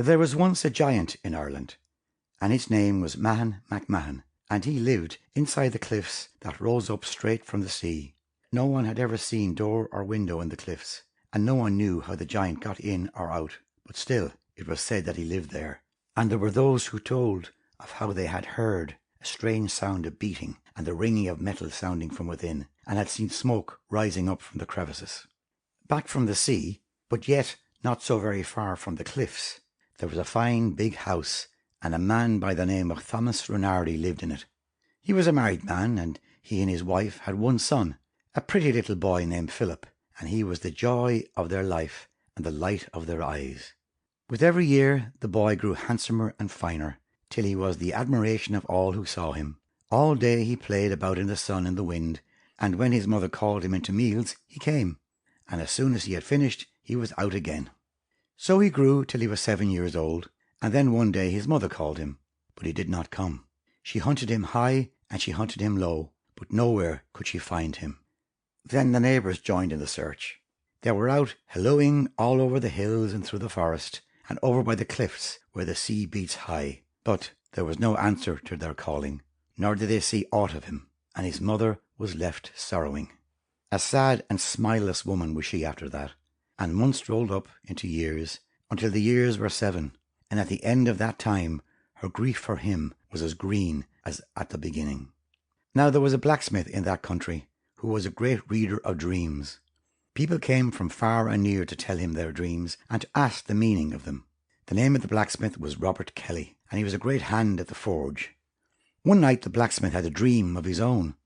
There was once a giant in Ireland, and his name was Mahon MacMahon, and he lived inside the cliffs that rose up straight from the sea. No one had ever seen door or window in the cliffs, and no one knew how the giant got in or out, but still it was said that he lived there. And there were those who told of how they had heard a strange sound of beating and the ringing of metal sounding from within, and had seen smoke rising up from the crevices. Back from the sea, but yet not so very far from the cliffs, there was a fine big house, and a man by the name of Thomas Renardi lived in it. He was a married man, and he and his wife had one son, a pretty little boy named Philip, and he was the joy of their life and the light of their eyes. With every year the boy grew handsomer and finer, till he was the admiration of all who saw him. All day he played about in the sun and the wind, and when his mother called him into meals, he came, and as soon as he had finished, he was out again. So he grew till he was 7 years old, and then one day his mother called him, but he did not come. She hunted him high and she hunted him low, but nowhere could she find him. Then the neighbours joined in the search. They were out hallooing all over the hills and through the forest, and over by the cliffs where the sea beats high, but there was no answer to their calling, nor did they see aught of him, and his mother was left sorrowing. A sad and smileless woman was she after that, and months rolled up into years, until the years were 7, and at the end of that time her grief for him was as green as at the beginning. Now there was a blacksmith in that country who was a great reader of dreams. People came from far and near to tell him their dreams and to ask the meaning of them. The name of the blacksmith was Robert Kelly, and he was a great hand at the forge. One night the blacksmith had a dream of his own,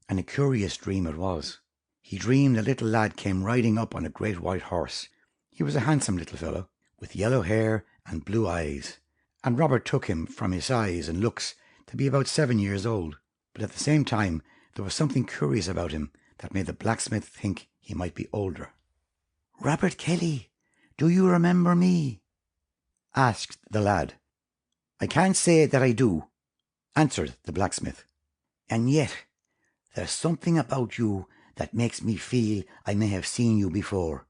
and a curious dream it was. He dreamed a little lad came riding up on a great white horse. He was a handsome little fellow, with yellow hair and blue eyes, and Robert took him from his size and looks to be about 7 years old, but at the same time there was something curious about him that made the blacksmith think he might be older. "Robert Kelly, do you remember me?" asked the lad. "I can't say that I do," answered the blacksmith. "And yet there's something about you that makes me feel I may have seen you before."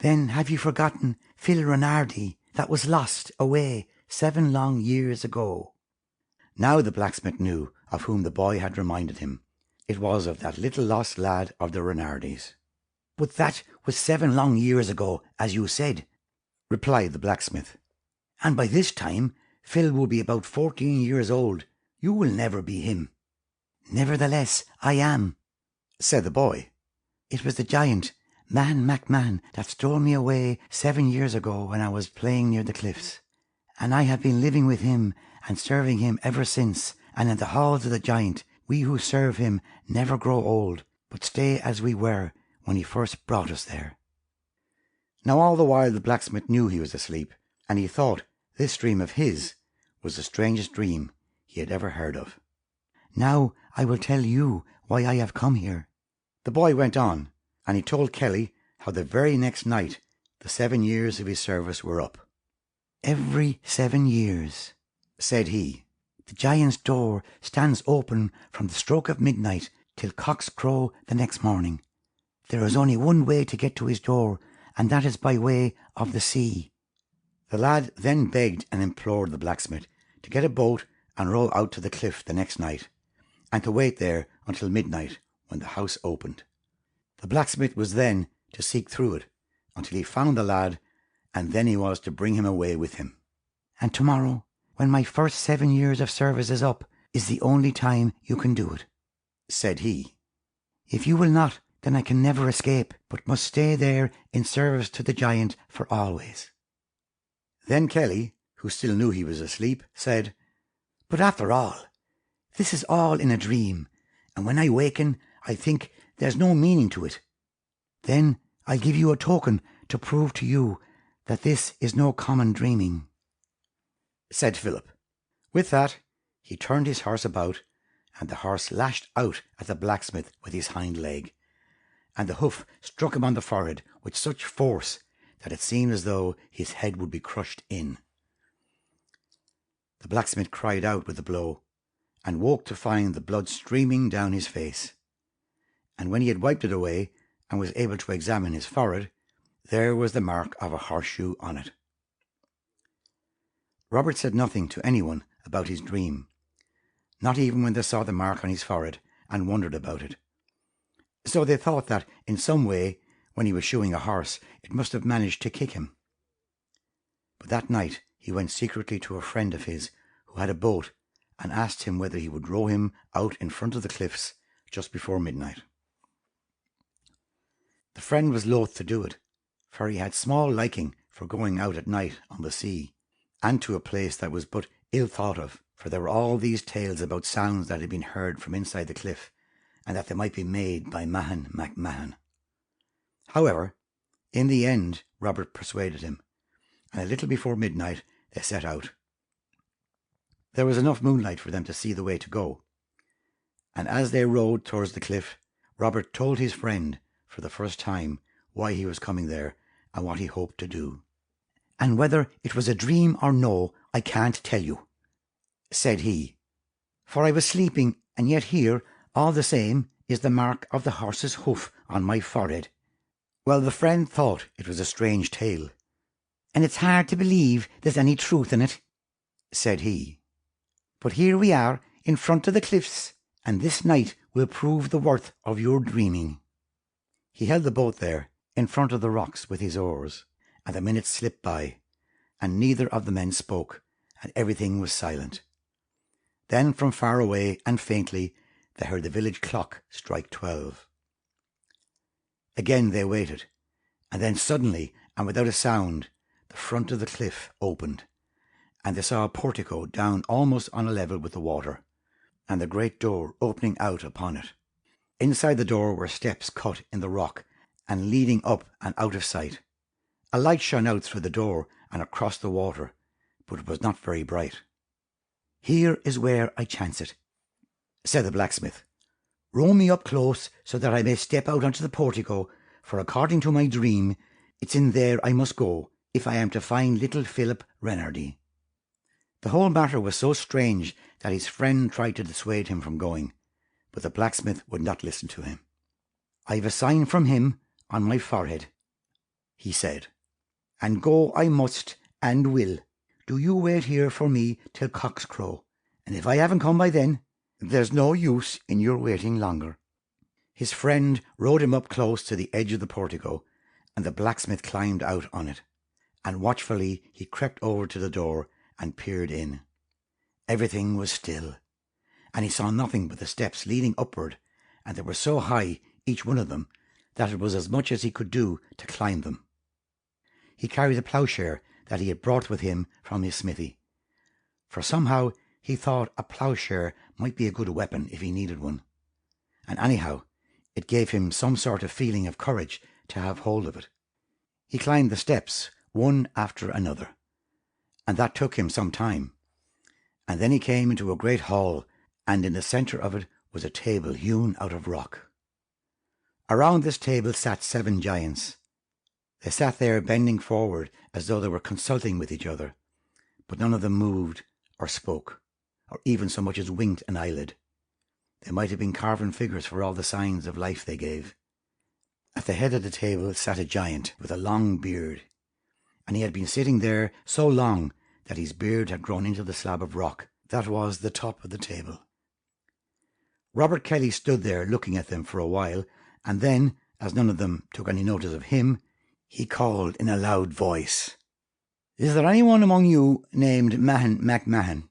"Then have you forgotten Phil Renardi that was lost away 7 long years ago?" Now the blacksmith knew of whom the boy had reminded him. It was of that little lost lad of the Renardis. "But that was 7 long years ago, as you said," replied the blacksmith. "And by this time Phil will be about 14 years old. You will never be him." "Nevertheless, I am," said the boy. "It was the giant, Mahon MacMahon, that stole me away 7 years ago when I was playing near the cliffs. And I have been living with him and serving him ever since, and in the halls of the giant we who serve him never grow old, but stay as we were when he first brought us there." Now all the while the blacksmith knew he was asleep, and he thought this dream of his was the strangest dream he had ever heard of. "Now I will tell you why I have come here." The boy went on, and he told Kelly how the very next night the 7 years of his service were up. "Every 7 years," said he, "the giant's door stands open from the stroke of midnight till cocks crow the next morning. There is only one way to get to his door, and that is by way of the sea." The lad then begged and implored the blacksmith to get a boat and row out to the cliff the next night, and to wait there until midnight when the house opened. The blacksmith was then to seek through it until he found the lad, and then he was to bring him away with him. "And tomorrow, when my first 7 years of service is up, is the only time you can do it," said he. "If you will not, then I can never escape, but must stay there in service to the giant for always." Then Kelly, who still knew he was asleep, said, "But after all, this is all in a dream, and when I waken I think there's no meaning to it. Then I'll give you a token to prove to you that this is no common dreaming," said Philip. With that he turned his horse about, and the horse lashed out at the blacksmith with his hind leg, and the hoof struck him on the forehead with such force that it seemed as though his head would be crushed in. The blacksmith cried out with the blow, and woke to find the blood streaming down his face. And when he had wiped it away and was able to examine his forehead, there was the mark of a horseshoe on it. Robert said nothing to anyone about his dream, not even when they saw the mark on his forehead and wondered about it. So they thought that in some way, when he was shoeing a horse, it must have managed to kick him. But that night he went secretly to a friend of his who had a boat and asked him whether he would row him out in front of the cliffs just before midnight. The friend was loath to do it, for he had small liking for going out at night on the sea, and to a place that was but ill thought of, for there were all these tales about sounds that had been heard from inside the cliff, and that they might be made by Mahan Mac Mahan. However, in the end Robert persuaded him, and a little before midnight they set out. There was enough moonlight for them to see the way to go, and as they rowed towards the cliff, Robert told his friend for the first time why he was coming there and what he hoped to do. "And whether it was a dream or no, I can't tell you," said he, "for I was sleeping, and yet here, all the same, is the mark of the horse's hoof on my forehead." Well, the friend thought it was a strange tale. "And it's hard to believe there's any truth in it," said he. "But here we are in front of the cliffs, and this night will prove the worth of your dreaming." He held the boat there in front of the rocks with his oars, and the minutes slipped by, and neither of the men spoke, and everything was silent. Then from far away and faintly they heard the village clock strike 12. Again they waited, and then suddenly and without a sound the front of the cliff opened, and they saw a portico down almost on a level with the water, and the great door opening out upon it. Inside the door were steps cut in the rock and leading up and out of sight. A light shone out through the door and across the water, but it was not very bright. "Here is where I chance it," said the blacksmith. "Row me up close so that I may step out onto the portico, for according to my dream, it's in there I must go if I am to find little Philip Renardy." The whole matter was so strange that his friend tried to dissuade him from going, but the blacksmith would not listen to him. "I've a sign from him on my forehead," he said, "and go I must and will. Do you wait here for me till cock's crow, and if I haven't come by then, there's no use in your waiting longer." His friend rowed him up close to the edge of the portico, and the blacksmith climbed out on it, and watchfully he crept over to the door and peered in. Everything was still, and he saw nothing but the steps leading upward, and they were so high, each one of them, that it was as much as he could do to climb them. He carried a ploughshare that he had brought with him from his smithy, for somehow he thought a ploughshare might be a good weapon if he needed one, and anyhow it gave him some sort of feeling of courage to have hold of it. He climbed the steps one after another, and that took him some time, and then he came into a great hall, and in the centre of it was a table hewn out of rock. Around this table sat 7 giants. They sat there bending forward as though they were consulting with each other, but none of them moved or spoke, or even so much as winked an eyelid. They might have been carven figures for all the signs of life they gave. At the head of the table sat a giant with a long beard, and he had been sitting there so long that his beard had grown into the slab of rock that was the top of the table. Robert Kelly stood there looking at them for a while, and then, as none of them took any notice of him, he called in a loud voice, "Is there anyone among you named Mahan Mac Mahan?"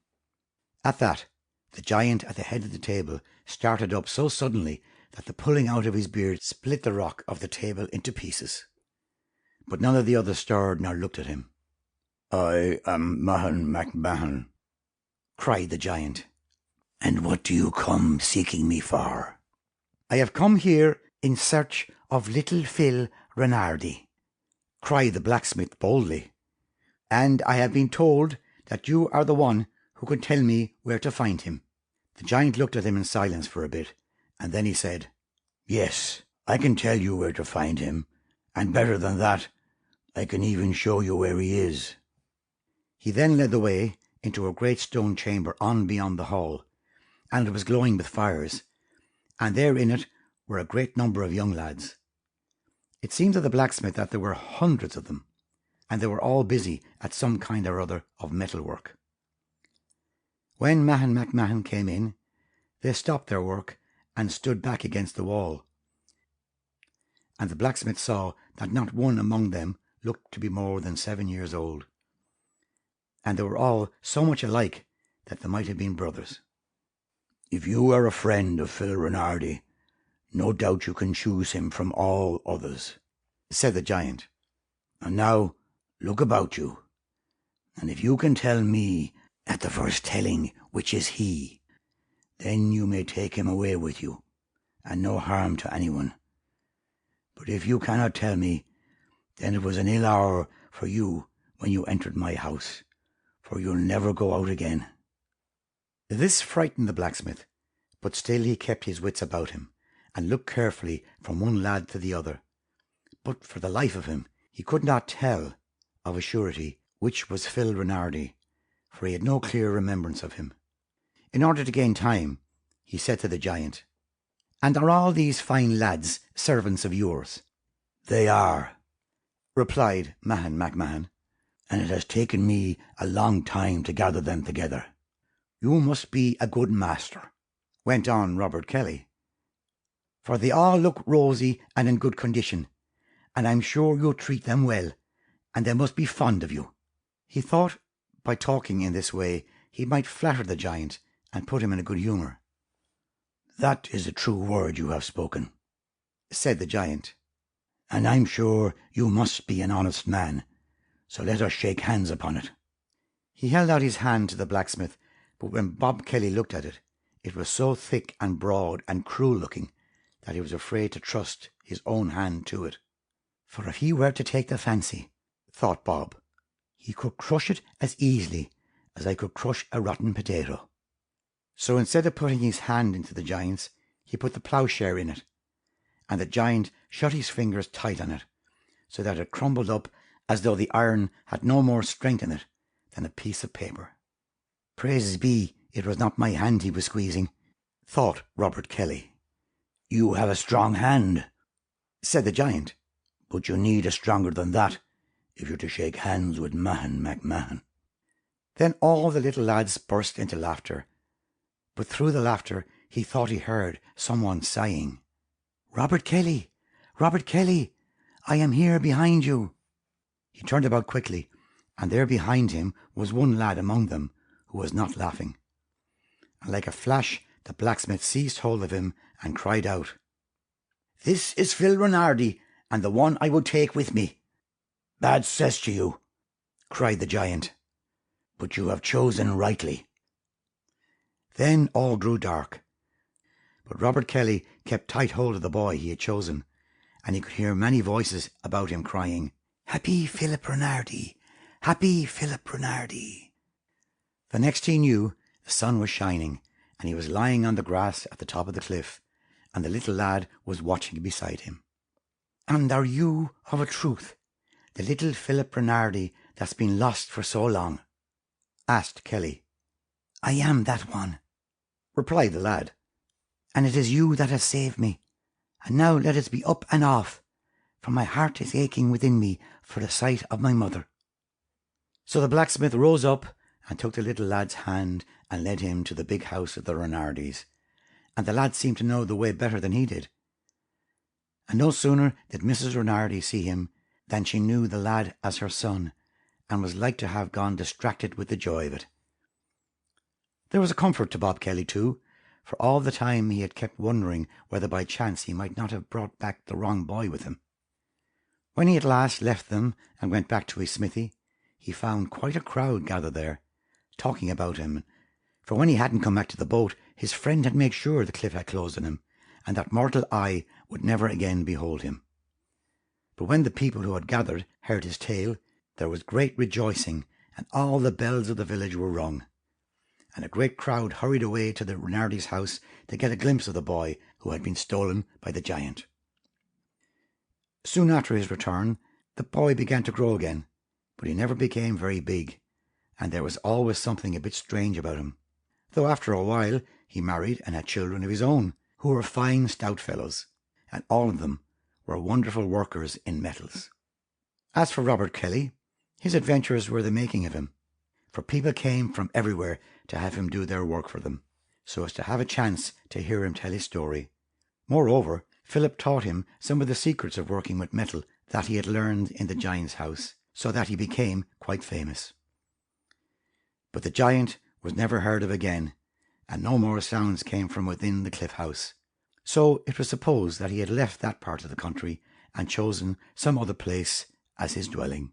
At that, the giant at the head of the table started up so suddenly that the pulling out of his beard split the rock of the table into pieces. But none of the others stirred nor looked at him. "I am Mahan Mac Mahan," cried the giant. "And what do you come seeking me for?" "I have come here in search of little Phil Renardy," cried the blacksmith boldly, "and I have been told that you are the one who can tell me where to find him." The giant looked at him in silence for a bit, and then he said, "Yes, I can tell you where to find him, and better than that, I can even show you where he is." He then led the way into a great stone chamber on beyond the hall, and it was glowing with fires, and there in it were a great number of young lads. It seemed to the blacksmith that there were hundreds of them, and they were all busy at some kind or other of metalwork. When Mahan MacMahon came in, they stopped their work and stood back against the wall, and the blacksmith saw that not one among them looked to be more than 7 years old, and they were all so much alike that they might have been brothers. "If you are a friend of Phil Renardi, no doubt you can choose him from all others," said the giant. "And now look about you, and if you can tell me at the first telling which is he, then you may take him away with you, and no harm to anyone. But if you cannot tell me, then it was an ill hour for you when you entered my house, for you'll never go out again." This frightened the blacksmith, but still he kept his wits about him, and looked carefully from one lad to the other. But for the life of him he could not tell of a surety which was Phil Renardi, for he had no clear remembrance of him. In order to gain time, he said to the giant, "And are all these fine lads servants of yours?" "They are," replied Mahan MacMahon, "and it has taken me a long time to gather them together." "You must be a good master," went on Robert Kelly, "for they all look rosy and in good condition, and I'm sure you'll treat them well, and they must be fond of you." He thought by talking in this way he might flatter the giant and put him in a good humour. "That is a true word you have spoken," said the giant, "and I'm sure you must be an honest man, so let us shake hands upon it." He held out his hand to the blacksmith, but when Bob Kelly looked at it, it was so thick and broad and cruel looking that he was afraid to trust his own hand to it. "For if he were to take the fancy," thought Bob, "he could crush it as easily as I could crush a rotten potato." So instead of putting his hand into the giant's, he put the ploughshare in it, and the giant shut his fingers tight on it, so that it crumbled up as though the iron had no more strength in it than a piece of paper. "Praises be, it was not my hand he was squeezing," thought Robert Kelly. "You have a strong hand," said the giant, "but you need a stronger than that if you're to shake hands with Mahan MacMahon." Then all the little lads burst into laughter, but through the laughter he thought he heard someone sighing, "Robert Kelly, Robert Kelly, I am here behind you." He turned about quickly, and there behind him was one lad among them who was not laughing. And like a flash the blacksmith seized hold of him and cried out, "This is Phil Renardi, and the one I would take with me." "Bad cess to you," cried the giant, "but you have chosen rightly." Then all grew dark, but Robert Kelly kept tight hold of the boy he had chosen, and he could hear many voices about him crying, "Happy Philip Renardi, happy Philip Renardi." The next he knew, the sun was shining, and he was lying on the grass at the top of the cliff, and the little lad was watching beside him. "And are you of a truth the little Philip Renardi that's been lost for so long?" asked Kelly. "I am that one," replied the lad, "and it is you that has saved me. And now let us be up and off, for my heart is aching within me for the sight of my mother." So the blacksmith rose up and took the little lad's hand and led him to the big house of the Renardis, and the lad seemed to know the way better than he did. And no sooner did Mrs. Renardi see him than she knew the lad as her son, and was like to have gone distracted with the joy of it. There was a comfort to Bob Kelly too, for all the time he had kept wondering whether by chance he might not have brought back the wrong boy with him. When he at last left them and went back to his smithy, he found quite a crowd gathered there, talking about him, for when he hadn't come back to the boat, his friend had made sure the cliff had closed on him, and that mortal eye would never again behold him. But when the people who had gathered heard his tale, there was great rejoicing, and all the bells of the village were rung, and a great crowd hurried away to the Renardi's house to get a glimpse of the boy who had been stolen by the giant. Soon after his return, the boy began to grow again, but he never became very big, and there was always something a bit strange about him, though after a while he married and had children of his own, who were fine stout fellows, and all of them were wonderful workers in metals. As for Robert Kelly, His adventures were the making of him, for people came from everywhere to have him do their work for them, so as to have a chance to hear him tell his story. Moreover, Philip taught him some of the secrets of working with metal that he had learned in the giant's house, so that he became quite famous. But the giant was never heard of again, and no more sounds came from within the cliff house. So it was supposed that he had left that part of the country and chosen some other place as his dwelling.